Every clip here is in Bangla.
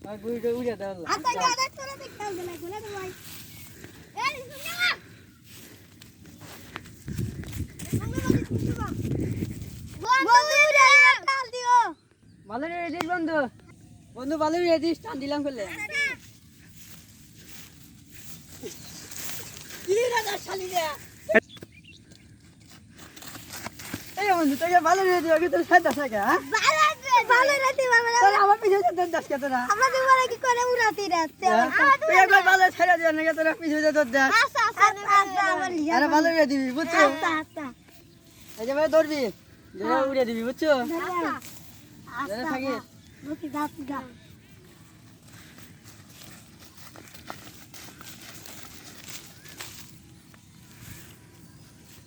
আর গুইটা উড়ে দাও আচ্ছা গাদা করে দেখতাম না গোলা তো ভাই এই শুন না বন্ধু উড়ে টাল দিও ভালো রে দিস বন্ধু বন্ধু ভালো রে দিস টান দিলাম ফেলে কি রাগা শালি রে এই বন্ধু তোকে ভালো রে দিও তোর সাথে আছে কে হ্যাঁ ভালো রাতে বাবা তোর আমার পিছে তোর দাস কে তোরা আমরা দুবারে কি করে উড়াতে রাতে তুই একবার ভালো ছেড়ে দিও না তোরা পিছে তোর দাস আচ্ছা আচ্ছা আমার লিয়া আরে ভালো রে দিবি বুঝছো আচ্ছা আচ্ছা এই যে ভাই ধরবি যে উড়ে দিবি বুঝছো আচ্ছা যারা থাকি ওকে যা যা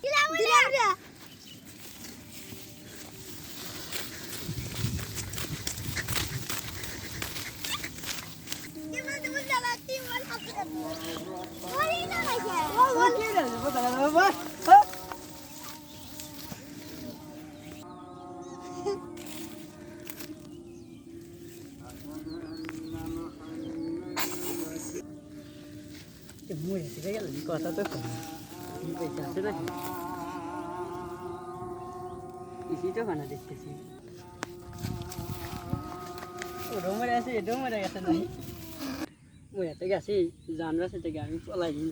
দিলাম রে কথা তো আছে নাকি ইসি তো খানা দেখতেছি ওটাও মরে আছে এটাও মরে গেছে নাই মই এতে গেছি জানরা সেটাকে আমি পলাই দিন